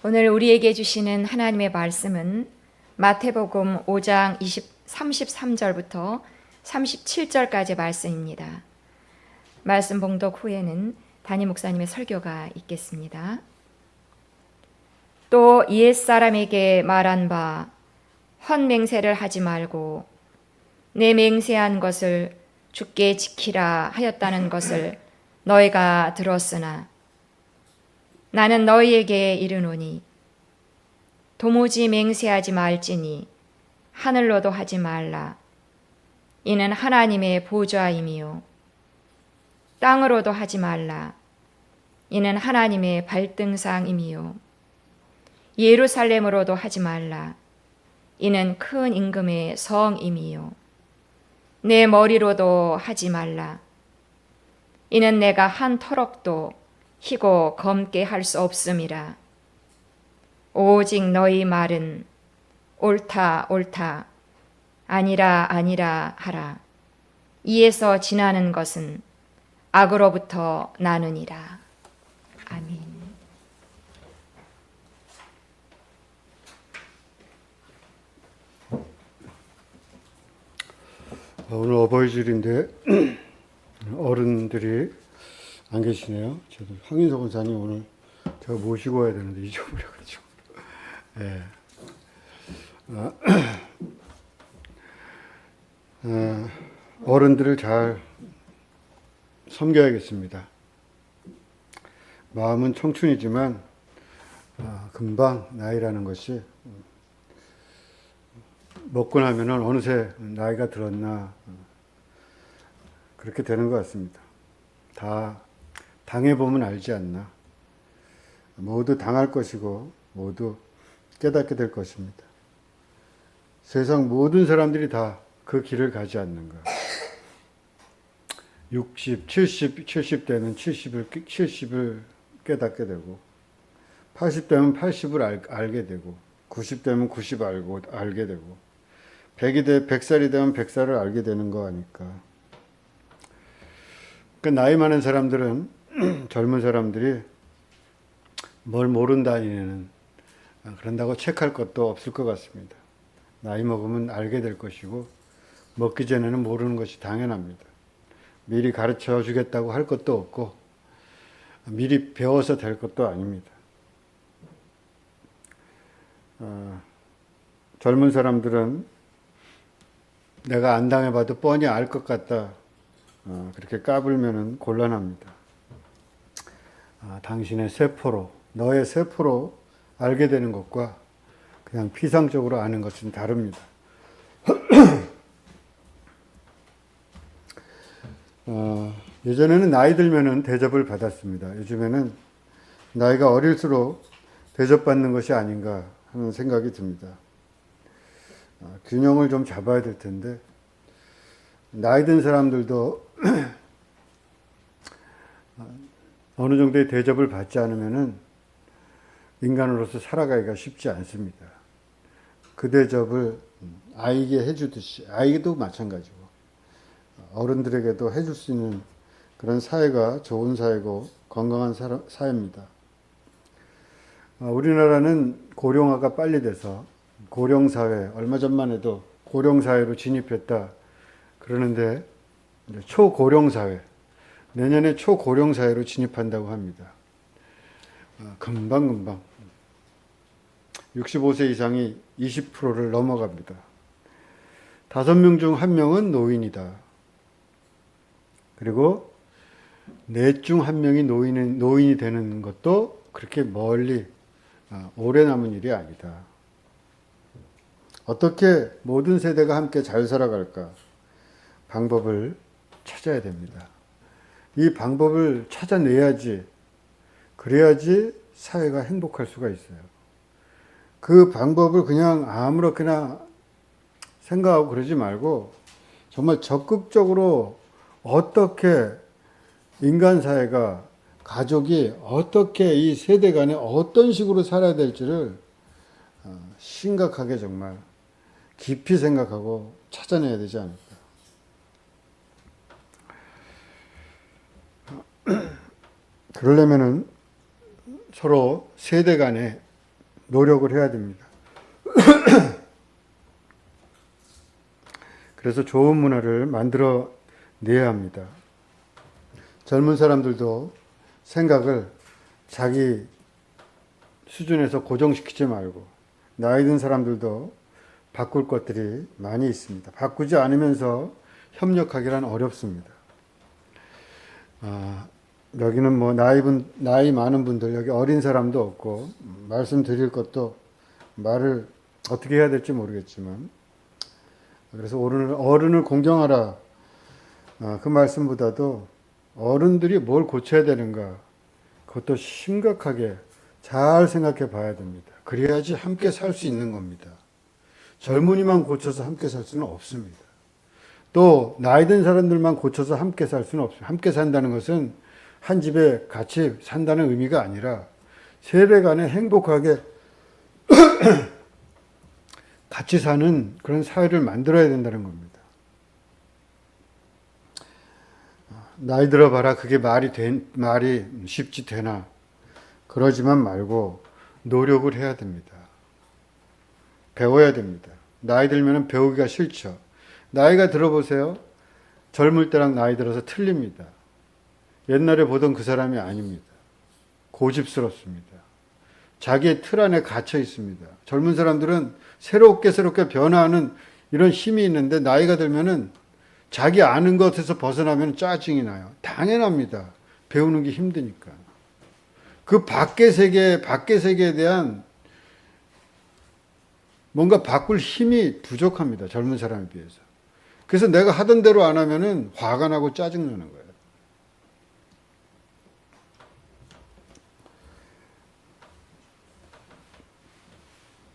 오늘 우리에게 주시는 하나님의 말씀은 마태복음 5장 33절부터 37절까지 말씀입니다. 말씀 봉독 후에는 담임 목사님의 설교가 있겠습니다. 또 옛사람에게 말한 바 헛맹세를 하지 말고 내 맹세한 것을 주께 지키라 하였다는 것을 너희가 들었으나 나는 너희에게 이르노니 도무지 맹세하지 말지니 하늘로도 하지 말라. 이는 하나님의 보좌임이요 땅으로도 하지 말라. 이는 하나님의 발등상임이요 예루살렘으로도 하지 말라. 이는 큰 임금의 성임이요 내 머리로도 하지 말라. 이는 내가 한 터럭도 희고 검게 할 수 없음이라. 오직 너희 말은 옳다 옳다 아니라 아니라 하라. 이에서 지나는 것은 악으로부터 나느니라. 아멘. 오늘 어버이질인데 어른들이 안 계시네요. 저도 황인석 원사님 오늘 제가 모시고 와야 되는데 잊어버려가지고. 예. 어른들을 잘 섬겨야겠습니다. 마음은 청춘이지만 금방 나이라는 것이 먹고 나면은 어느새 나이가 들었나 그렇게 되는 것 같습니다. 다 당해보면 알지 않나. 모두 당할 것이고 모두 깨닫게 될 것입니다. 세상 모든 사람들이 다 그 길을 가지 않는가. 60, 70대는 70을 깨닫게 되고 80대면 80을 알게 되고 90대면 90 알게 되고 100살이 되면 100살을 알게 되는 거 아닐까. 그 나이 많은 사람들은 젊은 사람들이 뭘 모른다니는 그런다고 책할 것도 없을 것 같습니다. 나이 먹으면 알게 될 것이고 먹기 전에는 모르는 것이 당연합니다. 미리 가르쳐 주겠다고 할 것도 없고 미리 배워서 될 것도 아닙니다. 젊은 사람들은 내가 안 당해봐도 뻔히 알 것 같다. 그렇게 까불면은 곤란합니다. 당신의 세포로, 너의 세포로 알게 되는 것과 그냥 피상적으로 아는 것은 다릅니다. 예전에는 나이 들면은 대접을 받았습니다. 요즘에는 나이가 어릴수록 대접받는 것이 아닌가 하는 생각이 듭니다. 균형을 좀 잡아야 될 텐데, 나이 든 사람들도 어느 정도의 대접을 받지 않으면은 인간으로서 살아가기가 쉽지 않습니다. 그 대접을 아이에게 해주듯이, 아이도 마찬가지고, 어른들에게도 해줄 수 있는 그런 사회가 좋은 사회고 건강한 사회입니다. 우리나라는 고령화가 빨리 돼서 고령사회, 얼마 전만 해도 고령사회로 진입했다 그러는데 초고령사회, 내년에 초고령사회로 진입한다고 합니다. 금방금방 65세 이상이 20%를 넘어갑니다. 5명 중 1명은 노인이다. 그리고 넷 중 1명이 노인이 되는 것도 그렇게 멀리 오래 남은 일이 아니다. 어떻게 모든 세대가 함께 잘 살아갈까? 방법을 찾아야 됩니다. 이 방법을 찾아내야지, 그래야지 사회가 행복할 수가 있어요. 그 방법을 그냥 아무렇게나 생각하고 그러지 말고 정말 적극적으로 어떻게 인간 사회가, 가족이 어떻게 이 세대 간에 어떤 식으로 살아야 될지를 심각하게 정말 깊이 생각하고 찾아내야 되지 않을까. 그러려면은 서로 세대 간에 노력을 해야 됩니다. 그래서 좋은 문화를 만들어 내야 합니다. 젊은 사람들도 생각을 자기 수준에서 고정시키지 말고, 나이 든 사람들도 바꿀 것들이 많이 있습니다. 바꾸지 않으면서 협력하기란 어렵습니다. 여기는 뭐 나이 많은 분들, 여기 어린 사람도 없고, 말씀드릴 것도 말을 어떻게 해야 될지 모르겠지만, 그래서 어른을 공경하라. 그 말씀보다도 어른들이 뭘 고쳐야 되는가, 그것도 심각하게 잘 생각해 봐야 됩니다. 그래야지 함께 살 수 있는 겁니다. 젊은이만 고쳐서 함께 살 수는 없습니다. 또 나이 든 사람들만 고쳐서 함께 살 수는 없습니다. 함께 산다는 것은 한 집에 같이 산다는 의미가 아니라 세대 간에 행복하게 같이 사는 그런 사회를 만들어야 된다는 겁니다. 나이 들어봐라, 그게 말이 쉽지 되나. 그러지만 말고 노력을 해야 됩니다. 배워야 됩니다. 나이 들면 배우기가 싫죠. 나이가 들어보세요. 젊을 때랑 나이 들어서 틀립니다. 옛날에 보던 그 사람이 아닙니다. 고집스럽습니다. 자기의 틀 안에 갇혀 있습니다. 젊은 사람들은 새롭게 변화하는 이런 힘이 있는데, 나이가 들면은 자기 아는 것에서 벗어나면 짜증이 나요. 당연합니다. 배우는 게 힘드니까. 그 밖의 세계에 대한 뭔가 바꿀 힘이 부족합니다. 젊은 사람에 비해서. 그래서 내가 하던 대로 안 하면은 화가 나고 짜증나는 거예요.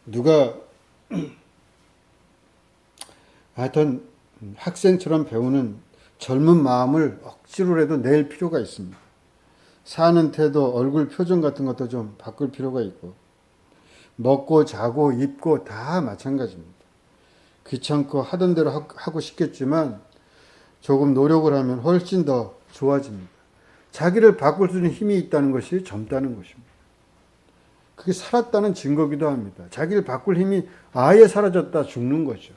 누가 하여튼 학생처럼 배우는 젊은 마음을 억지로라도 낼 필요가 있습니다. 사는 태도, 얼굴 표정 같은 것도 좀 바꿀 필요가 있고, 먹고 자고 입고 다 마찬가지입니다. 귀찮고 하던 대로 하고 싶겠지만 조금 노력을 하면 훨씬 더 좋아집니다. 자기를 바꿀 수 있는 힘이 있다는 것이 젊다는 것입니다. 그게 살았다는 증거기도 합니다. 자기를 바꿀 힘이 아예 사라졌다, 죽는 거죠.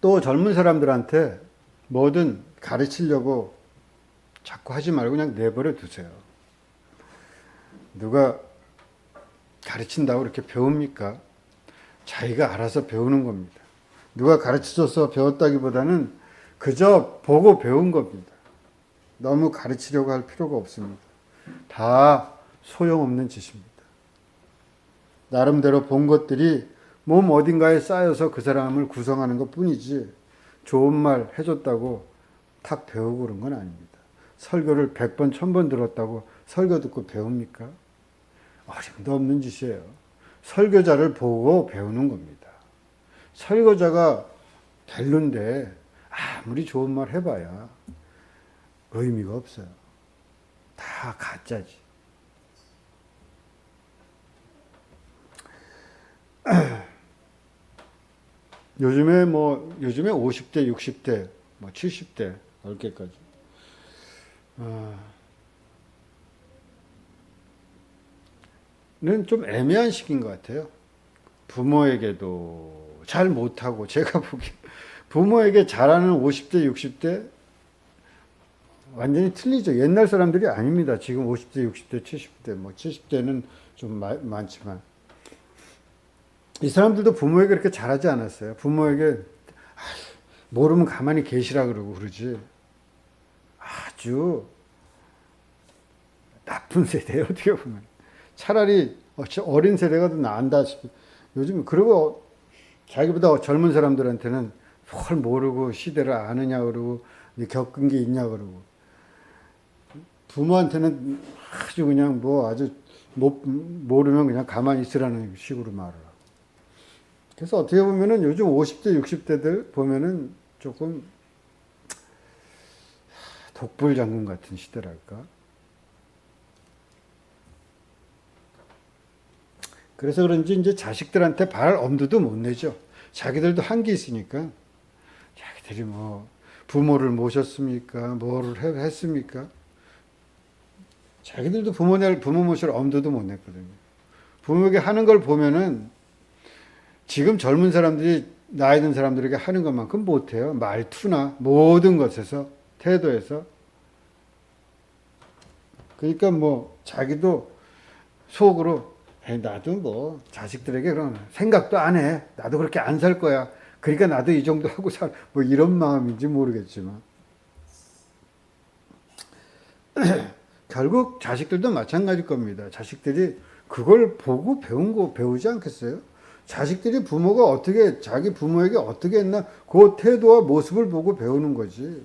또 젊은 사람들한테 뭐든 가르치려고 자꾸 하지 말고 그냥 내버려 두세요. 누가 가르친다고 이렇게 배웁니까? 자기가 알아서 배우는 겁니다. 누가 가르쳐줘서 배웠다기보다는 그저 보고 배운 겁니다. 너무 가르치려고 할 필요가 없습니다. 다 소용없는 짓입니다. 나름대로 본 것들이 몸 어딘가에 쌓여서 그 사람을 구성하는 것 뿐이지, 좋은 말 해줬다고 탁 배우고 그런 건 아닙니다. 설교를 100번, 1000번 들었다고 설교 듣고 배웁니까? 어림도 없는 짓이에요. 설교자를 보고 배우는 겁니다. 설교자가 별론데 아무리 좋은 말 해봐야 의미가 없어요. 다 가짜지. 요즘에 50대, 60대, 70대, 넓게까지. 는 좀 애매한 시기인 것 같아요. 부모에게도 잘 못하고, 제가 보기에 부모에게 잘하는 50대, 60대 완전히 틀리죠. 옛날 사람들이 아닙니다. 지금 50대, 60대, 70대, 70대는 좀 많지만. 이 사람들도 부모에게 그렇게 잘하지 않았어요. 부모에게 모르면 가만히 계시라 그러고 그러지. 아주 나쁜 세대예요, 어떻게 보면. 차라리 어린 세대가 더 나은다 싶어. 요즘 그리고 자기보다 젊은 사람들한테는 뭘 모르고 시대를 아느냐 그러고 겪은 게 있냐 그러고, 부모한테는 아주 그냥 아주 모르면 그냥 가만히 있으라는 식으로 말을 하고. 그래서 어떻게 보면은 요즘 50대, 60대들 보면은 조금 독불장군 같은 시대랄까. 그래서 그런지 이제 자식들한테 바랄 엄두도 못 내죠. 자기들도 한계 있으니까. 자기들이 부모를 모셨습니까? 뭐를 했습니까? 자기들도 부모 모실 엄두도 못 냈거든요. 부모에게 하는 걸 보면은 지금 젊은 사람들이 나이 든 사람들에게 하는 것만큼 못해요. 말투나 모든 것에서, 태도에서. 그러니까 뭐 자기도 속으로 나도 뭐 자식들에게 그런 생각도 안 해. 나도 그렇게 안 살 거야. 그러니까 나도 이 정도 하고 뭐 이런 마음인지 모르겠지만 결국 자식들도 마찬가지일 겁니다. 자식들이 그걸 보고 배우지 않겠어요? 자식들이 부모가 어떻게 자기 부모에게 어떻게 했나 그 태도와 모습을 보고 배우는 거지.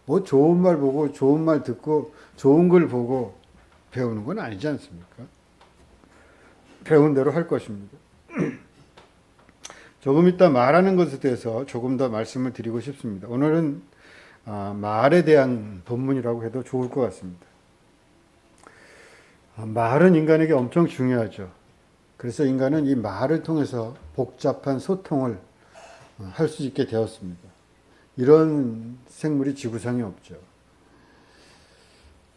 뭐 좋은 말 보고 좋은 말 듣고 좋은 걸 보고 배우는 건 아니지 않습니까? 배운 대로 할 것입니다. 조금 이따 말하는 것에 대해서 조금 더 말씀을 드리고 싶습니다. 오늘은 말에 대한 본문이라고 해도 좋을 것 같습니다. 말은 인간에게 엄청 중요하죠. 그래서 인간은 이 말을 통해서 복잡한 소통을 할 수 있게 되었습니다. 이런 생물이 지구상에 없죠.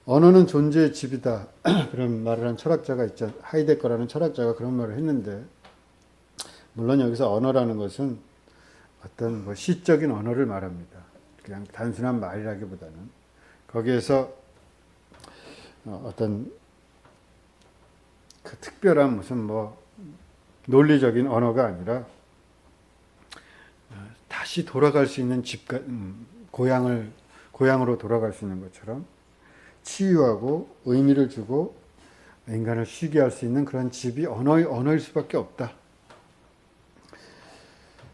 언어는 존재의 집이다. 그런 말을 한 철학자가 있죠. 하이데거라는 철학자가 그런 말을 했는데, 물론 여기서 언어라는 것은 어떤 뭐 시적인 언어를 말합니다. 그냥 단순한 말이라기보다는 거기에서 어떤 그 특별한 무슨 뭐 논리적인 언어가 아니라 다시 돌아갈 수 있는 고향으로 돌아갈 수 있는 것처럼 치유하고 의미를 주고 인간을 쉬게 할 수 있는 그런 집이 언어일 수밖에 없다.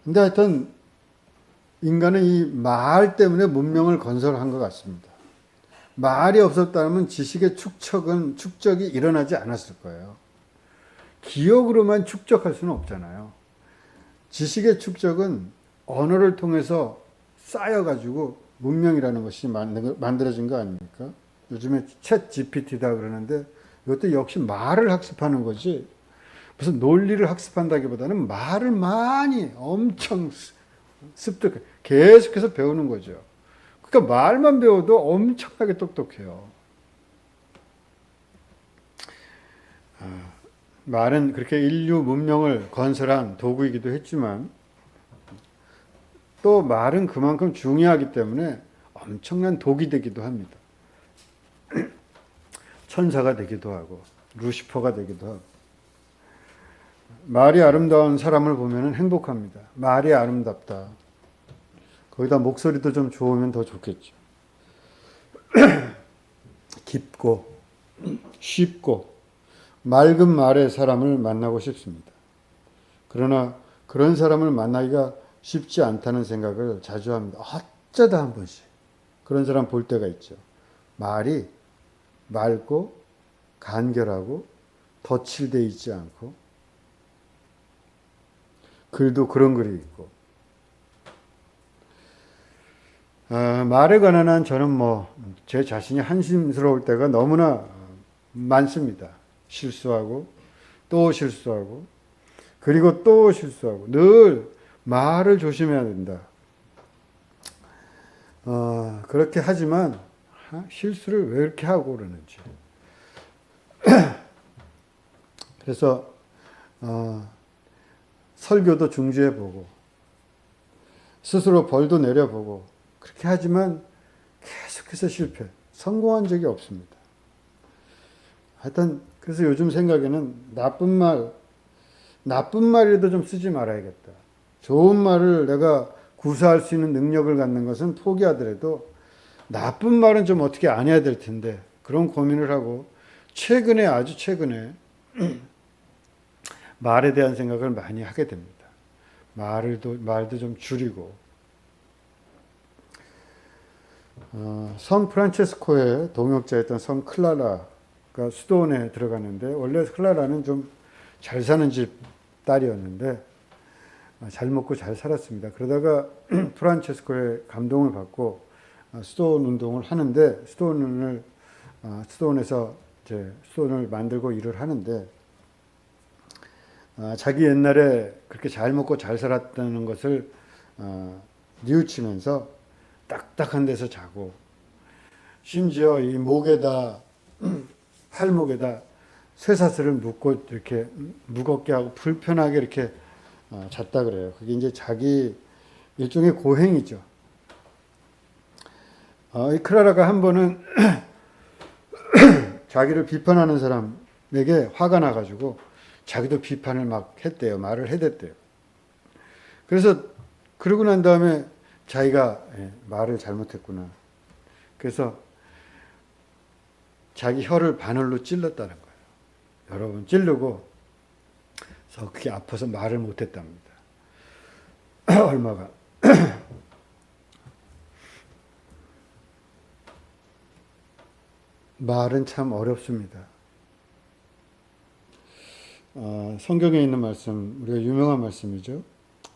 근데 하여튼 인간은 이 말 때문에 문명을 건설한 것 같습니다. 말이 없었다면 지식의 축적이 일어나지 않았을 거예요. 기억으로만 축적할 수는 없잖아요. 지식의 축적은 언어를 통해서 쌓여가지고 문명이라는 것이 만들어진 거 아닙니까? 요즘에 챗 GPT다 그러는데 이것도 역시 말을 학습하는 거지 무슨 논리를 학습한다기보다는 말을 많이 엄청 습득해 계속해서 배우는 거죠. 그러니까 말만 배워도 엄청나게 똑똑해요. 말은 그렇게 인류 문명을 건설한 도구이기도 했지만 또 말은 그만큼 중요하기 때문에 엄청난 독이 되기도 합니다. 천사가 되기도 하고 루시퍼가 되기도 하고 말이 아름다운 사람을 보면 행복합니다. 말이 아름답다. 거기다 목소리도 좀 좋으면 더 좋겠죠. 깊고 쉽고 맑은 말의 사람을 만나고 싶습니다. 그러나 그런 사람을 만나기가 쉽지 않다는 생각을 자주 합니다. 어쩌다 한 번씩 그런 사람 볼 때가 있죠. 말이 맑고 간결하고 덧칠되어 있지 않고 글도 그런 글이 있고 말에 관한 한 저는 뭐 제 자신이 한심스러울 때가 너무나 많습니다. 실수하고 또 실수하고 그리고 또 실수하고 늘 말을 조심해야 된다. 그렇게 하지만 실수를 왜 이렇게 하고 그러는지. 그래서 설교도 중지해보고 스스로 벌도 내려보고 그렇게 하지만 계속해서 실패. 성공한 적이 없습니다. 하여튼 그래서 요즘 생각에는 나쁜 말이라도 좀 쓰지 말아야겠다. 좋은 말을 내가 구사할 수 있는 능력을 갖는 것은 포기하더라도 나쁜 말은 좀 어떻게 안 해야 될 텐데 그런 고민을 하고 아주 최근에 말에 대한 생각을 많이 하게 됩니다. 말도 좀 줄이고 성 프란체스코의 동역자였던 성 클라라가 수도원에 들어갔는데 원래 클라라는 좀 잘 사는 집 딸이었는데 잘 먹고 잘 살았습니다. 그러다가 프란체스코의 감동을 받고 수도원 운동을 하는데 수도원에서 이제 수도원을 만들고 일을 하는데 자기 옛날에 그렇게 잘 먹고 잘 살았다는 것을 뉘우치면서 딱딱한 데서 자고 심지어 이 목에다 팔목에다 쇠사슬을 묶고 이렇게 무겁게 하고 불편하게 이렇게 잤다 그래요. 그게 이제 자기 일종의 고행이죠. 이 클라라가 한 번은 자기를 비판하는 사람에게 화가 나가지고 자기도 비판을 막 했대요. 말을 해댔대요. 그래서 그러고 난 다음에 자기가 말을 잘못했구나. 그래서 자기 혀를 바늘로 찔렀다는 거예요. 여러 번 찌르고 그래서 그게 아파서 말을 못했답니다. 얼마가. 말은 참 어렵습니다. 성경에 있는 말씀, 우리가 유명한 말씀이죠.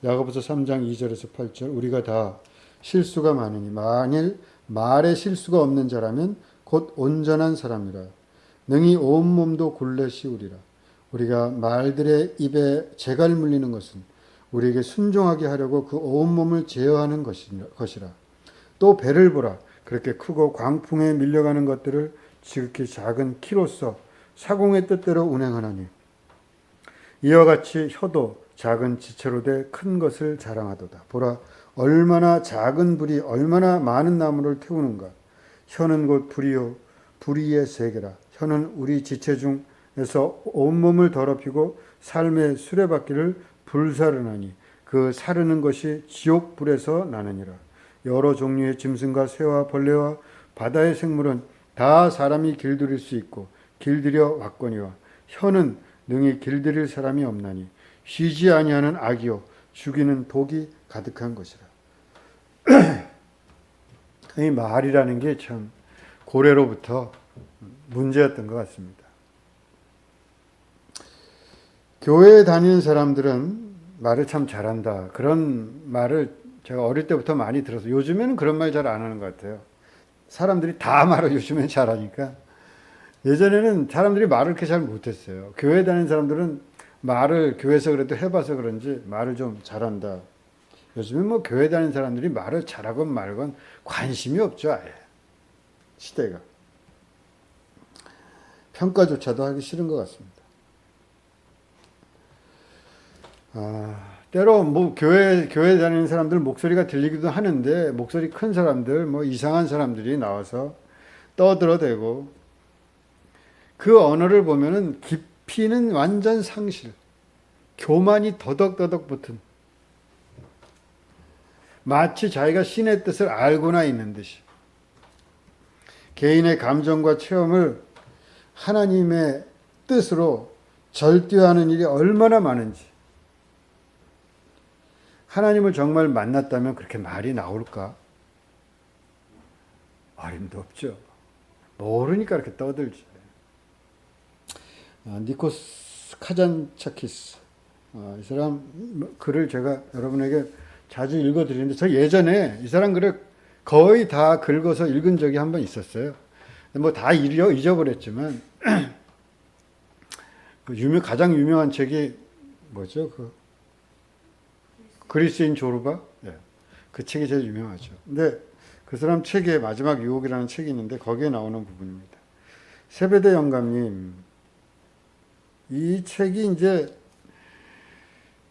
야고보서 3장 2절에서 8절, 우리가 다 실수가 많으니 만일 말에 실수가 없는 자라면 곧 온전한 사람이라. 능히 온몸도 굴레 씌우리라. 우리가 말들의 입에 재갈 물리는 것은 우리에게 순종하게 하려고 그 온몸을 제어하는 것이라. 또 배를 보라. 그렇게 크고 광풍에 밀려가는 것들을 지극히 작은 키로서 사공의 뜻대로 운행하나니 이와 같이 혀도 작은 지체로 돼 큰 것을 자랑하도다. 보라, 얼마나 작은 불이 얼마나 많은 나무를 태우는가. 혀는 곧 불이요 불의의 세계라. 혀는 우리 지체 중에서 온몸을 더럽히고 삶의 수레바퀴를 불사르나니 그 사르는 것이 지옥 불에서 나느니라. 여러 종류의 짐승과 새와 벌레와 바다의 생물은 다 사람이 길들일 수 있고 길들여 왔거니와 혀는 능히 길들일 사람이 없나니 쉬지 아니하는 악이요 죽이는 독이 가득한 것이라. 이 말이라는 게 참 고래로부터 문제였던 것 같습니다. 교회에 다니는 사람들은 말을 참 잘한다. 그런 말을 제가 어릴 때부터 많이 들어서 요즘에는 그런 말 잘 안 하는 것 같아요. 사람들이 다 말을 요즘엔 잘하니까. 예전에는 사람들이 말을 그렇게 잘 못했어요. 교회에 다니는 사람들은 말을 교회에서 그래도 해봐서 그런지 말을 좀 잘한다. 요즘엔 뭐 교회 다니는 사람들이 말을 잘하건 말건 관심이 없죠, 아예. 시대가. 평가조차도 하기 싫은 것 같습니다. 때로 뭐 교회 다니는 사람들 목소리가 들리기도 하는데 목소리 큰 사람들, 뭐 이상한 사람들이 나와서 떠들어대고 그 언어를 보면은 깊이는 완전 상실, 교만이 더덕더덕 붙은 마치 자기가 신의 뜻을 알고나 있는 듯이 개인의 감정과 체험을 하나님의 뜻으로 절대화하는 일이 얼마나 많은지. 하나님을 정말 만났다면 그렇게 말이 나올까? 어림도 없죠. 모르니까 이렇게 떠들지. 니코스 카잔차키스, 이 사람 글을 제가 여러분에게 자주 읽어드리는데 저 예전에 이 사람 글을 거의 다 긁어서 읽은 적이 한 번 있었어요. 뭐 다 잊어버렸지만 가장 유명한 책이 뭐죠? 그리스인 조르바? 네. 그 책이 제일 유명하죠. 근데 그 사람 책에 마지막 유혹이라는 책이 있는데 거기에 나오는 부분입니다. 세베대 영감님, 이 책이 이제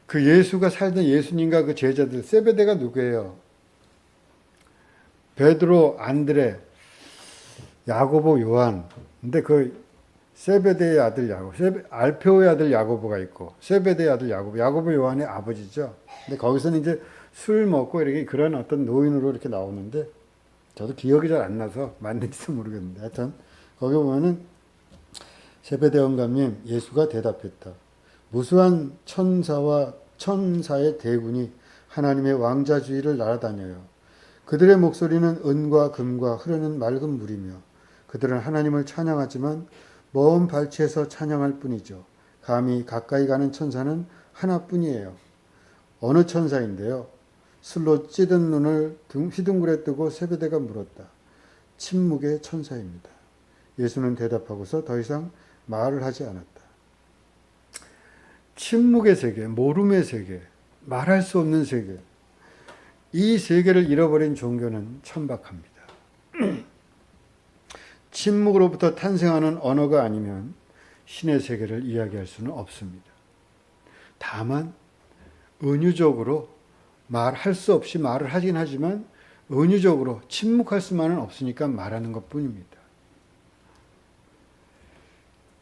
그 예수가 살던 예수님과 그 제자들, 세베대가 누구예요? 베드로, 안드레, 야고보, 요한. 근데 그 세베대의 아들 야고보, 알페오의 아들 야고보가 있고 세베대의 아들 야고보 요한의 아버지죠. 근데 거기서는 이제 술 먹고 이렇게 그런 어떤 노인으로 이렇게 나오는데 저도 기억이 잘 안 나서 맞는지도 모르겠는데 하여튼 거기 보면은 세베대 영감님, 예수가 대답했다. 무수한 천사의 대군이 하나님의 왕자주의를 날아다녀요. 그들의 목소리는 은과 금과 흐르는 맑은 물이며 그들은 하나님을 찬양하지만 먼 발치에서 찬양할 뿐이죠. 감히 가까이 가는 천사는 하나뿐이에요. 어느 천사인데요? 술로 찌든 눈을 휘둥그레 뜨고 세베대가 물었다. 침묵의 천사입니다. 예수는 대답하고서 더 이상 말을 하지 않았다. 침묵의 세계, 모름의 세계, 말할 수 없는 세계. 이 세계를 잃어버린 종교는 천박합니다. 침묵으로부터 탄생하는 언어가 아니면 신의 세계를 이야기할 수는 없습니다. 다만 은유적으로 말할 수 없이 말을 하긴 하지만 은유적으로 침묵할 수만은 없으니까 말하는 것뿐입니다.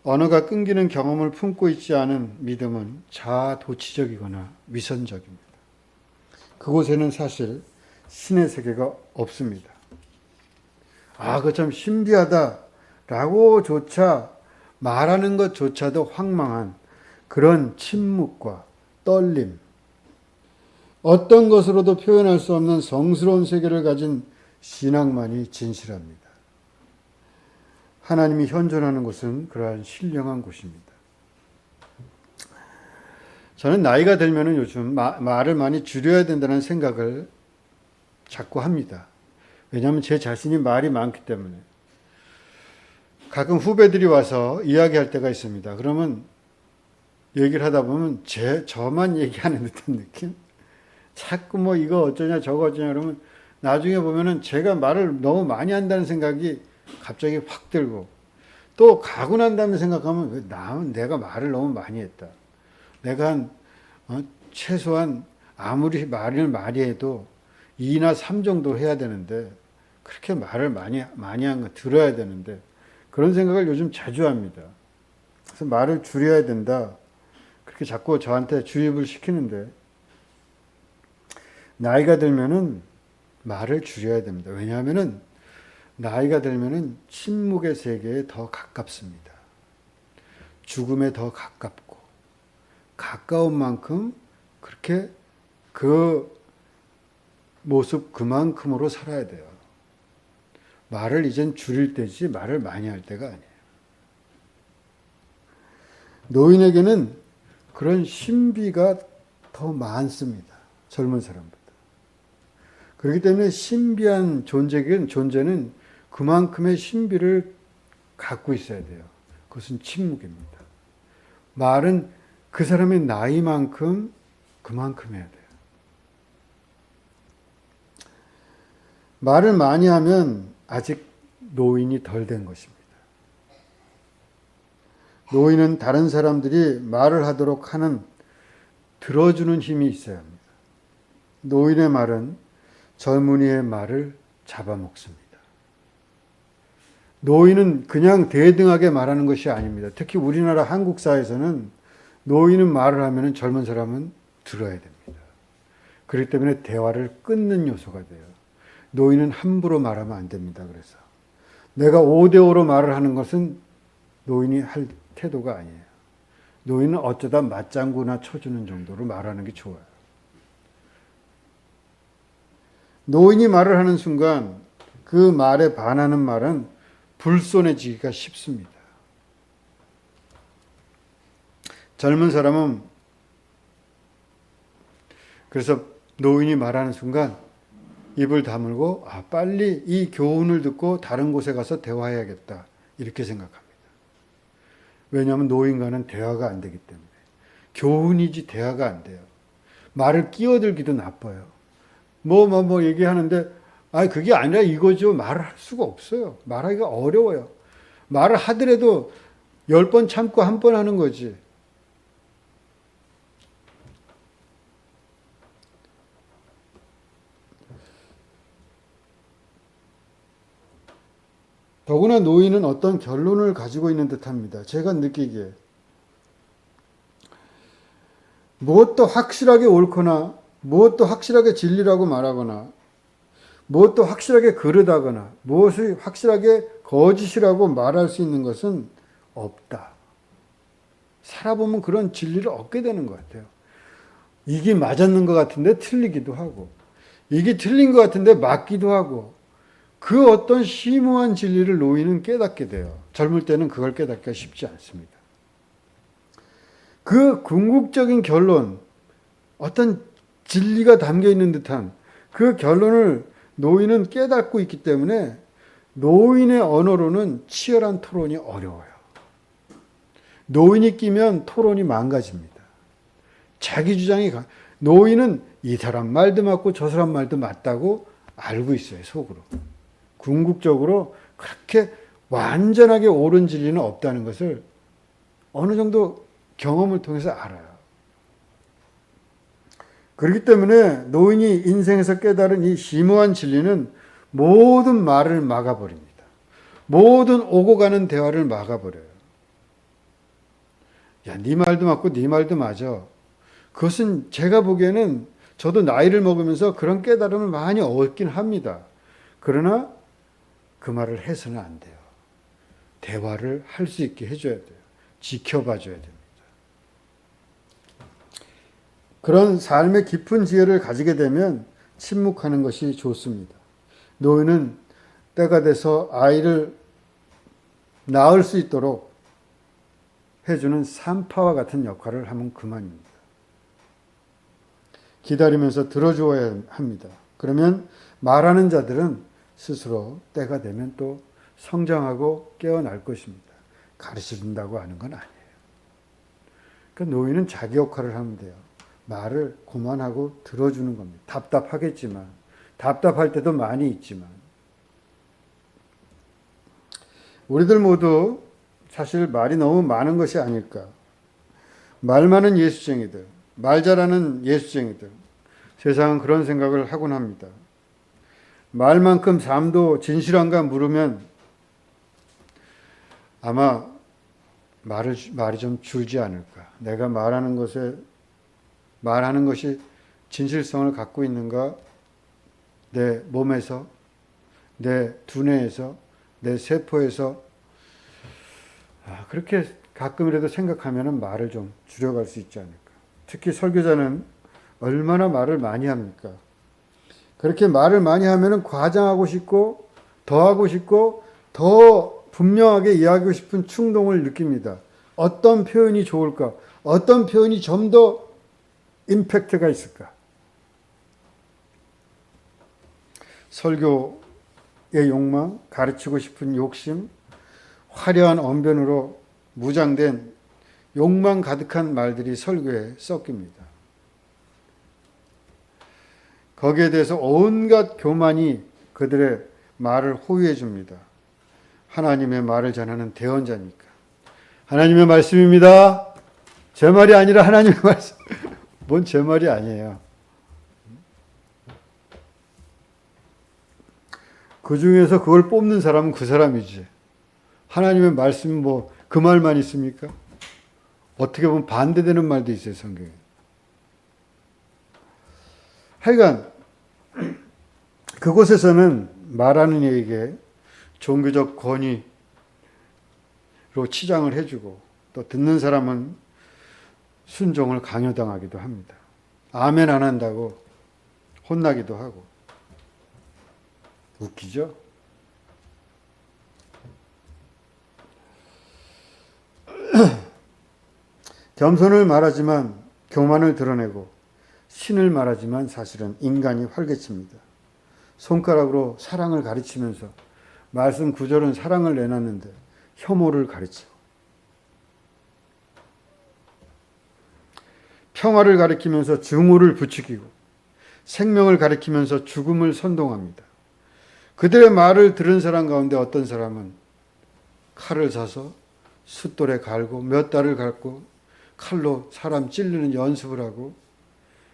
언어가 끊기는 경험을 품고 있지 않은 믿음은 자아도취적이거나 위선적입니다. 그곳에는 사실 신의 세계가 없습니다. 그거 참 신비하다라고조차 말하는 것조차도 황망한 그런 침묵과 떨림, 어떤 것으로도 표현할 수 없는 성스러운 세계를 가진 신앙만이 진실합니다. 하나님이 현존하는 곳은 그러한 신령한 곳입니다. 저는 나이가 들면은 요즘 말을 많이 줄여야 된다는 생각을 자꾸 합니다. 왜냐하면 제 자신이 말이 많기 때문에. 가끔 후배들이 와서 이야기할 때가 있습니다. 그러면 얘기를 하다 보면 저만 얘기하는 듯한 느낌? 자꾸 뭐 이거 어쩌냐 저거 어쩌냐 그러면 나중에 보면은 제가 말을 너무 많이 한다는 생각이 갑자기 확 들고, 또 가고 난 다음에 생각하면 내가 말을 너무 많이 했다. 내가 최소한 아무리 말을 많이 해도 2나 3 정도 해야 되는데 그렇게 말을 많이 한 거 들어야 되는데, 그런 생각을 요즘 자주 합니다. 그래서 말을 줄여야 된다, 그렇게 자꾸 저한테 주입을 시키는데, 나이가 들면은 말을 줄여야 됩니다. 왜냐하면은 나이가 들면은 침묵의 세계에 더 가깝습니다. 죽음에 더 가깝고, 가까운 만큼 그렇게 그 모습 그만큼으로 살아야 돼요. 말을 이젠 줄일 때지 말을 많이 할 때가 아니에요. 노인에게는 그런 신비가 더 많습니다. 젊은 사람보다. 그렇기 때문에 신비한 존재는 그만큼의 신비를 갖고 있어야 돼요. 그것은 침묵입니다. 말은 그 사람의 나이만큼 그만큼 해야 돼요. 말을 많이 하면 아직 노인이 덜 된 것입니다. 노인은 다른 사람들이 말을 하도록 하는 들어주는 힘이 있어야 합니다. 노인의 말은 젊은이의 말을 잡아먹습니다. 노인은 그냥 대등하게 말하는 것이 아닙니다. 특히 우리나라 한국 사회에서는 노인은 말을 하면 젊은 사람은 들어야 됩니다. 그렇기 때문에 대화를 끊는 요소가 돼요. 노인은 함부로 말하면 안 됩니다. 그래서 내가 5대5로 말을 하는 것은 노인이 할 태도가 아니에요. 노인은 어쩌다 맞장구나 쳐주는 정도로 말하는 게 좋아요. 노인이 말을 하는 순간 그 말에 반하는 말은 불손해지기가 쉽습니다. 젊은 사람은 그래서 노인이 말하는 순간 입을 다물고 빨리 이 교훈을 듣고 다른 곳에 가서 대화해야겠다, 이렇게 생각합니다. 왜냐하면 노인과는 대화가 안 되기 때문에. 교훈이지 대화가 안 돼요. 말을 끼어들기도 나빠요. 뭐 얘기하는데 그게 아니라 이거죠. 말을 할 수가 없어요. 말하기가 어려워요. 말을 하더라도 10번 참고 1번 하는 거지. 더구나 노인은 어떤 결론을 가지고 있는 듯합니다. 제가 느끼기에 무엇도 확실하게 옳거나 무엇도 확실하게 진리라고 말하거나 무엇도 확실하게 그르다거나 무엇이 확실하게 거짓이라고 말할 수 있는 것은 없다. 살아보면 그런 진리를 얻게 되는 것 같아요. 이게 맞았는 것 같은데 틀리기도 하고, 이게 틀린 것 같은데 맞기도 하고, 그 어떤 심오한 진리를 노인은 깨닫게 돼요. 젊을 때는 그걸 깨닫기가 쉽지 않습니다. 그 궁극적인 결론, 어떤 진리가 담겨 있는 듯한 그 결론을 노인은 깨닫고 있기 때문에 노인의 언어로는 치열한 토론이 어려워요. 노인이 끼면 토론이 망가집니다. 자기 주장이 노인은 이 사람 말도 맞고 저 사람 말도 맞다고 알고 있어요, 속으로. 궁극적으로 그렇게 완전하게 옳은 진리는 없다는 것을 어느 정도 경험을 통해서 알아요. 그렇기 때문에 노인이 인생에서 깨달은 이 심오한 진리는 모든 말을 막아버립니다. 모든 오고 가는 대화를 막아버려요. 야, 네 말도 맞고 네 말도 맞아. 그것은 제가 보기에는 저도 나이를 먹으면서 그런 깨달음을 많이 얻긴 합니다. 그러나 그 말을 해서는 안 돼요. 대화를 할 수 있게 해줘야 돼요. 지켜봐 줘야 됩니다. 그런 삶의 깊은 지혜를 가지게 되면 침묵하는 것이 좋습니다. 노인은 때가 돼서 아이를 낳을 수 있도록 해주는 산파와 같은 역할을 하면 그만입니다. 기다리면서 들어주어야 합니다. 그러면 말하는 자들은 스스로 때가 되면 또 성장하고 깨어날 것입니다. 가르쳐준다고 하는 건 아니에요. 그러니까 노인은 자기 역할을 하면 돼요. 말을 그만하고 들어주는 겁니다. 답답하겠지만, 답답할 때도 많이 있지만, 우리들 모두 사실 말이 너무 많은 것이 아닐까. 말 많은 예수쟁이들, 말 잘하는 예수쟁이들, 세상은 그런 생각을 하곤 합니다. 말만큼 삶도 진실한가 물으면 아마 말이 좀 줄지 않을까. 내가 말하는 것이 진실성을 갖고 있는가? 내 몸에서, 내 두뇌에서, 내 세포에서 그렇게 가끔이라도 생각하면 말을 좀 줄여갈 수 있지 않을까. 특히 설교자는 얼마나 말을 많이 합니까? 그렇게 말을 많이 하면 과장하고 싶고 더 하고 싶고 더 분명하게 이야기하고 싶은 충동을 느낍니다. 어떤 표현이 좋을까? 어떤 표현이 좀 더 임팩트가 있을까? 설교의 욕망, 가르치고 싶은 욕심, 화려한 언변으로 무장된 욕망 가득한 말들이 설교에 섞입니다. 거기에 대해서 온갖 교만이 그들의 말을 호위해 줍니다. 하나님의 말을 전하는 대언자니까. 하나님의 말씀입니다. 제 말이 아니라 하나님의 말씀. 뭔 제 말이 아니에요. 그 중에서 그걸 뽑는 사람은 그 사람이지. 하나님의 말씀이 뭐 그 말만 있습니까? 어떻게 보면 반대되는 말도 있어요, 성경에. 하여간 그곳에서는 말하는 이에게 종교적 권위로 치장을 해주고 또 듣는 사람은 순종을 강요당하기도 합니다. 아멘 안 한다고 혼나기도 하고. 웃기죠? 겸손을 말하지만 교만을 드러내고 신을 말하지만 사실은 인간이 활개칩니다. 손가락으로 사랑을 가르치면서 말씀 구절은 사랑을 내놨는데 혐오를 가르치고 평화를 가리키면서 증오를 부추기고 생명을 가리키면서 죽음을 선동합니다. 그들의 말을 들은 사람 가운데 어떤 사람은 칼을 사서 숫돌에 갈고 몇 달을 갈고 칼로 사람 찌르는 연습을 하고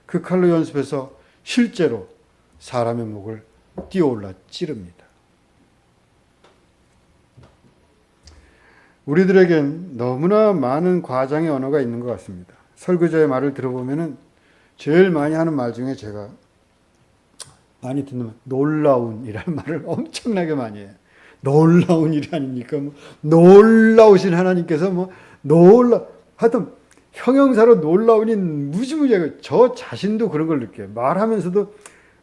그 칼로 연습해서 실제로 사람의 목을 뛰어올라 찌릅니다. 우리들에겐 너무나 많은 과장의 언어가 있는 것 같습니다. 설교자의 말을 들어보면은 제일 많이 하는 말 중에 제가 많이 듣는 말, 놀라운이라는 말을 엄청나게 많이 해요. 놀라운 일이 아닙니까? 뭐 놀라우신 하나님께서 하여튼 형용사로 놀라운이 무지무지하게 저 자신도 그런 걸 느껴요. 말하면서도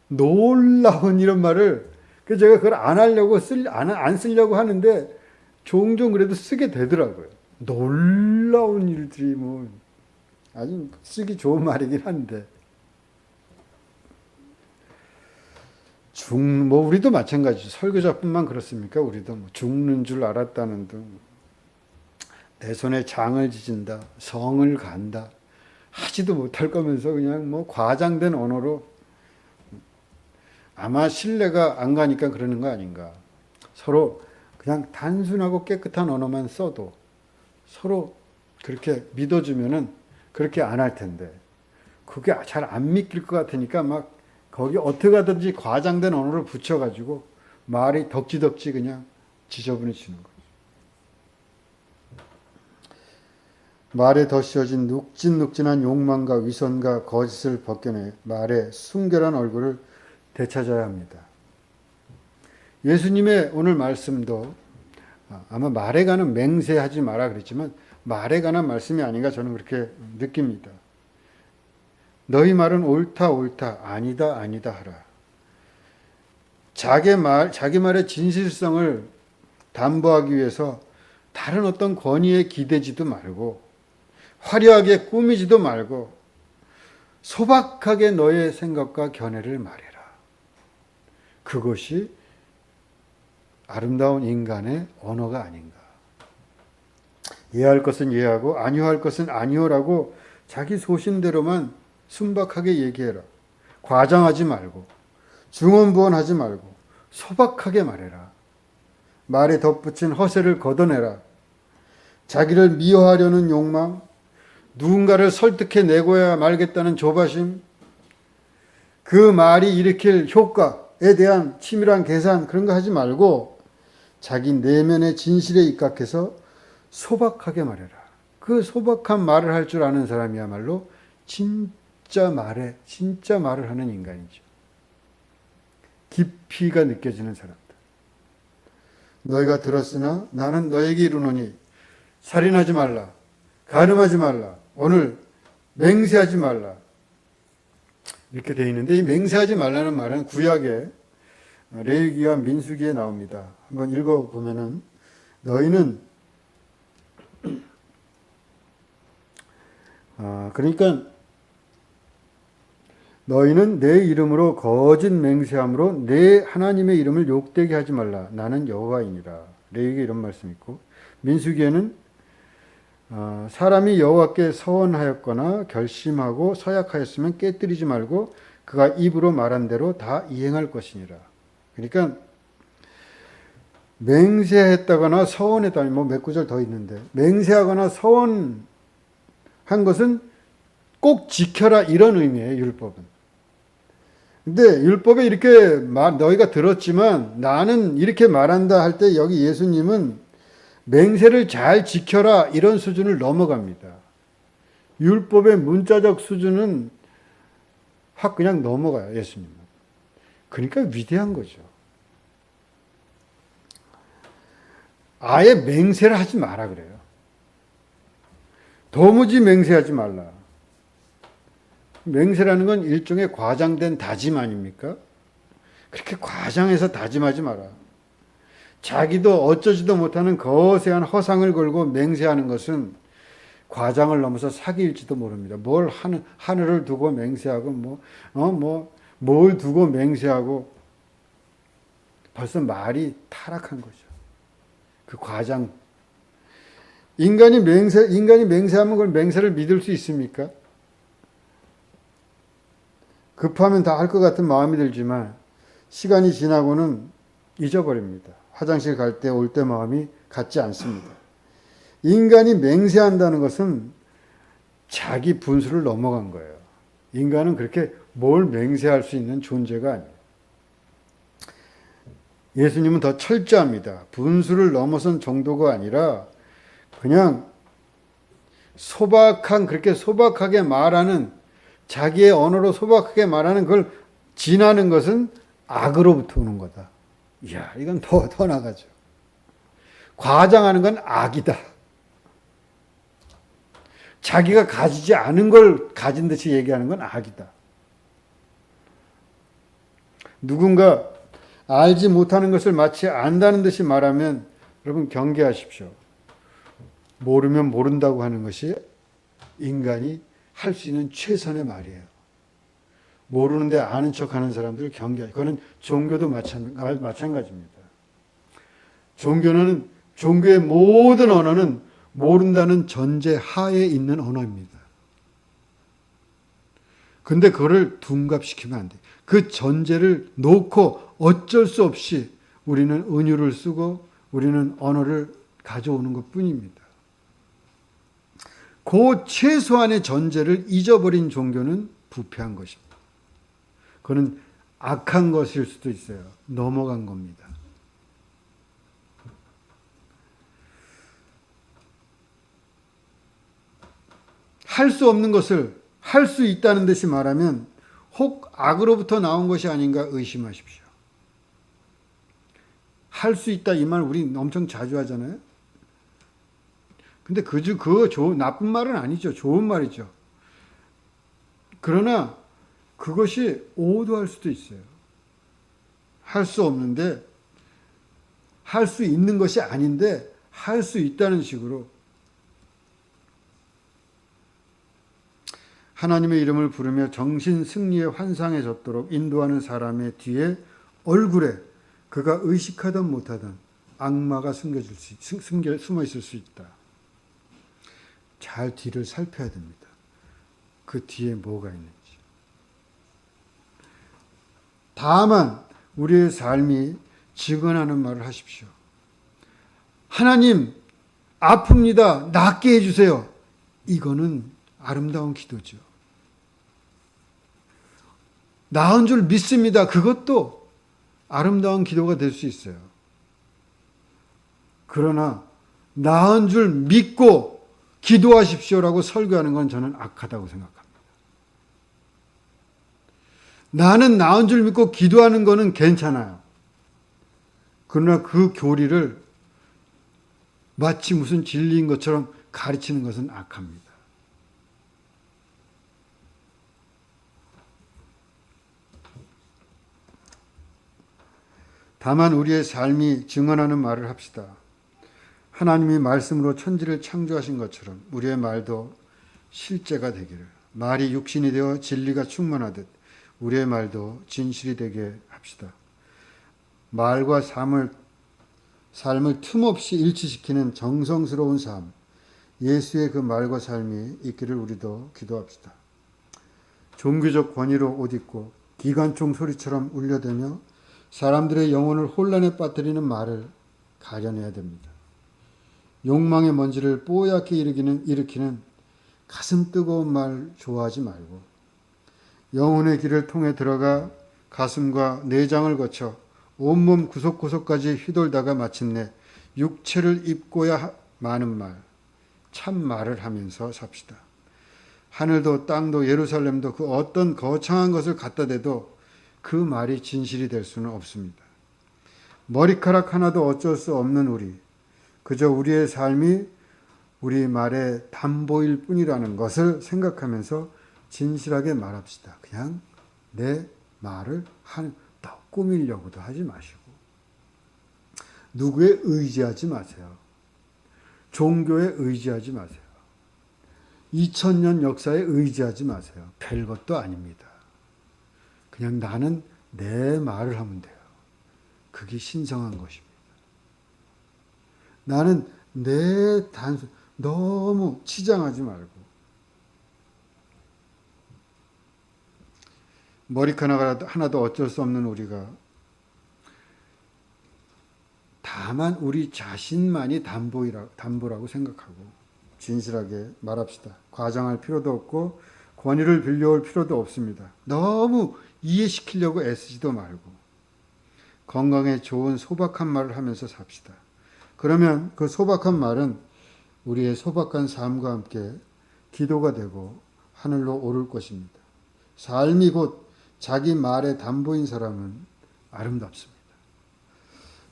놀라운 이런 말을 제가 그걸 안 하려고 안 쓰려고 하는데 종종 그래도 쓰게 되더라고요. 놀라운 일들이 뭐 아주 쓰기 좋은 말이긴 한데 우리도 마찬가지죠. 설교자뿐만 그렇습니까? 우리도 죽는 줄 알았다는 등 내 손에 장을 지진다, 성을 간다, 하지도 못할 거면서 그냥 과장된 언어로 아마 신뢰가 안 가니까 그러는 거 아닌가. 서로 그냥 단순하고 깨끗한 언어만 써도 서로 그렇게 믿어주면은 그렇게 안 할 텐데, 그게 잘 안 믿길 것 같으니까 막 거기 어떻게 하든지 과장된 언어를 붙여가지고 말이 덕지덕지 그냥 지저분해지는 거죠. 말에 덧씌워진 눅진눅진한 욕망과 위선과 거짓을 벗겨내 말의 순결한 얼굴을 되찾아야 합니다. 예수님의 오늘 말씀도 아마 말에 관한 맹세하지 마라 그랬지만 말에 관한 말씀이 아닌가 저는 그렇게 느낍니다. 너희 말은 옳다 옳다 아니다 아니다 하라. 자기 말의 진실성을 담보하기 위해서 다른 어떤 권위에 기대지도 말고 화려하게 꾸미지도 말고 소박하게 너의 생각과 견해를 말해라. 그것이 아름다운 인간의 언어가 아닌가. 이해할 것은 이해하고 아니할 것은 아니오라고 자기 소신대로만 순박하게 얘기해라. 과장하지 말고 중언부언하지 말고 소박하게 말해라. 말에 덧붙인 허세를 걷어내라. 자기를 미워하려는 욕망, 누군가를 설득해내고야 말겠다는 조바심, 그 말이 일으킬 효과에 대한 치밀한 계산 그런 거 하지 말고 자기 내면의 진실에 입각해서 소박하게 말해라. 그 소박한 말을 할 줄 아는 사람이야말로 진짜 말을 하는 인간이죠. 깊이가 느껴지는 사람들. 너희가 들었으나 나는 너에게 이르노니 살인하지 말라, 간음하지 말라, 오늘 맹세하지 말라. 이렇게 되어 있는데 이 맹세하지 말라는 말은 구약에 레위기와 민수기에 나옵니다. 한번 읽어보면은 너희는 그러니까 너희는 내 이름으로 거짓 맹세함으로 내 하나님의 이름을 욕되게 하지 말라. 나는 여호와이니라. 레위기에 이런 말씀이 있고 민수기에는 사람이 여호와께 서원하였거나 결심하고 서약하였으면 깨뜨리지 말고 그가 입으로 말한 대로 다 이행할 것이니라. 그러니까 맹세했다거나 서원했다니 뭐 몇 구절 더 있는데 맹세하거나 서원한 것은 꼭 지켜라 이런 의미예요. 율법은. 근데 율법에 이렇게 너희가 들었지만 나는 이렇게 말한다 할 때 여기 예수님은 맹세를 잘 지켜라 이런 수준을 넘어갑니다. 율법의 문자적 수준은 확 그냥 넘어가요. 예수님은. 그러니까 위대한 거죠. 아예 맹세를 하지 마라 그래요. 도무지 맹세하지 말라. 맹세라는 건 일종의 과장된 다짐 아닙니까? 그렇게 과장해서 다짐하지 마라. 자기도 어쩌지도 못하는 거세한 허상을 걸고 맹세하는 것은 과장을 넘어서 사기일지도 모릅니다. 뭘 하늘을 두고 맹세하고 뭘 두고 맹세하고 벌써 말이 타락한 거죠. 그 과장. 인간이 맹세하면 그걸 맹세를 믿을 수 있습니까? 급하면 다 할 것 같은 마음이 들지만 시간이 지나고는 잊어버립니다. 화장실 갈 때 올 때 마음이 같지 않습니다. 인간이 맹세한다는 것은 자기 분수를 넘어간 거예요. 인간은 그렇게 뭘 맹세할 수 있는 존재가 아니에요. 예수님은 더 철저합니다. 분수를 넘어선 정도가 아니라 그냥 그렇게 소박하게 말하는 자기의 언어로 소박하게 말하는 걸 지나는 것은 악으로부터 오는 거다. 이야, 이건 더 나가죠. 과장하는 건 악이다. 자기가 가지지 않은 걸 가진 듯이 얘기하는 건 악이다. 누군가 알지 못하는 것을 마치 안다는 듯이 말하면 여러분 경계하십시오. 모르면 모른다고 하는 것이 인간이 할 수 있는 최선의 말이에요. 모르는데 아는 척하는 사람들을 경계하죠. 그거는 종교도 마찬가지입니다. 종교의 모든 언어는 모른다는 전제 하에 있는 언어입니다. 근데 그거를 둔갑시키면 안 돼. 그 전제를 놓고 어쩔 수 없이 우리는 은유를 쓰고 우리는 언어를 가져오는 것 뿐입니다. 그 최소한의 전제를 잊어버린 종교는 부패한 것입니다. 그건 악한 것일 수도 있어요. 넘어간 겁니다. 할 수 없는 것을 할 수 있다는 듯이 말하면 혹 악으로부터 나온 것이 아닌가 의심하십시오. 할 수 있다 이 말 우리 엄청 자주 하잖아요. 근데 그거 나쁜 말은 아니죠. 좋은 말이죠. 그러나 그것이 오도할 수도 있어요. 할 수 없는데, 할 수 있는 것이 아닌데 할 수 있다는 식으로 하나님의 이름을 부르며 정신 승리의 환상에 젖도록 인도하는 사람의 뒤에 얼굴에 그가 의식하든 못하든 악마가 숨어 있을 수 있다. 잘 뒤를 살펴야 됩니다. 그 뒤에 뭐가 있는지. 다만 우리의 삶이 증언하는 말을 하십시오. 하나님, 아픕니다. 낫게 해주세요. 이거는 아름다운 기도죠. 나은 줄 믿습니다. 그것도 아름다운 기도가 될 수 있어요. 그러나 나은 줄 믿고 기도하십시오라고 설교하는 건 저는 악하다고 생각합니다. 나는 나은 줄 믿고 기도하는 거는 괜찮아요. 그러나 그 교리를 마치 무슨 진리인 것처럼 가르치는 것은 악합니다. 다만 우리의 삶이 증언하는 말을 합시다. 하나님이 말씀으로 천지를 창조하신 것처럼 우리의 말도 실제가 되기를, 말이 육신이 되어 진리가 충만하듯 우리의 말도 진실이 되게 합시다. 말과 삶을 틈없이 일치시키는 정성스러운 삶, 예수의 그 말과 삶이 있기를 우리도 기도합시다. 종교적 권위로 옷 입고 기관총 소리처럼 울려대며 사람들의 영혼을 혼란에 빠뜨리는 말을 가려내야 됩니다. 욕망의 먼지를 뽀얗게 일으키는 가슴 뜨거운 말 좋아하지 말고 영혼의 길을 통해 들어가 가슴과 내장을 거쳐 온몸 구석구석까지 휘돌다가 마침내 육체를 입고야 마는 말, 참 말을 하면서 삽시다. 하늘도 땅도 예루살렘도 그 어떤 거창한 것을 갖다 대도 그 말이 진실이 될 수는 없습니다. 머리카락 하나도 어쩔 수 없는 우리, 그저 우리의 삶이 우리 말의 담보일 뿐이라는 것을 생각하면서 진실하게 말합시다. 그냥 내 말을 더 꾸미려고도 하지 마시고 누구에 의지하지 마세요. 종교에 의지하지 마세요. 2000년 역사에 의지하지 마세요. 별것도 아닙니다. 그냥 나는 내 말을 하면 돼요. 그게 신성한 것입니다. 나는 내 단순, 너무 치장하지 말고 머리카락 하나도 어쩔 수 없는 우리가 다만 우리 자신만이 담보라고 생각하고 진실하게 말합시다. 과장할 필요도 없고 권위를 빌려올 필요도 없습니다. 너무 이해시키려고 애쓰지도 말고 건강에 좋은 소박한 말을 하면서 삽시다. 그러면 그 소박한 말은 우리의 소박한 삶과 함께 기도가 되고 하늘로 오를 것입니다. 삶이 곧 자기 말의 담보인 사람은 아름답습니다.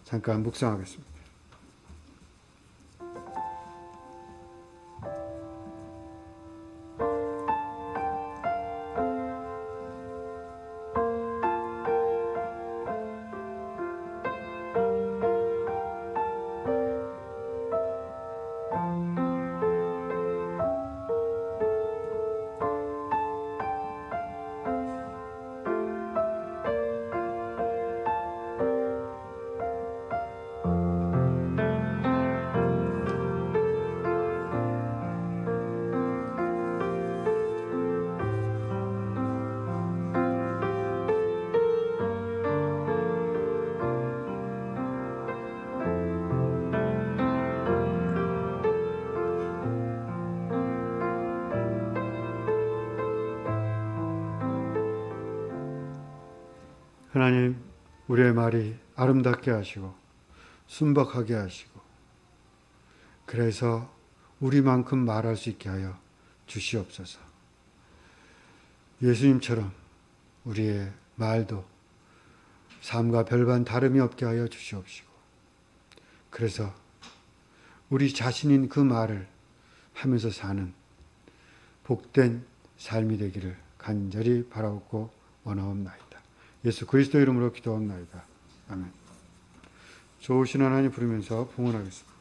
잠깐 묵상하겠습니다. 하나님, 우리의 말이 아름답게 하시고 순박하게 하시고 그래서 우리만큼 말할 수 있게 하여 주시옵소서. 예수님처럼 우리의 말도 삶과 별반 다름이 없게 하여 주시옵시고 그래서 우리 자신인 그 말을 하면서 사는 복된 삶이 되기를 간절히 바라옵고 원하옵나이다. 예수 그리스도 이름으로 기도합나이다. 아멘. 좋으신 하나님 부르면서 봉헌하겠습니다.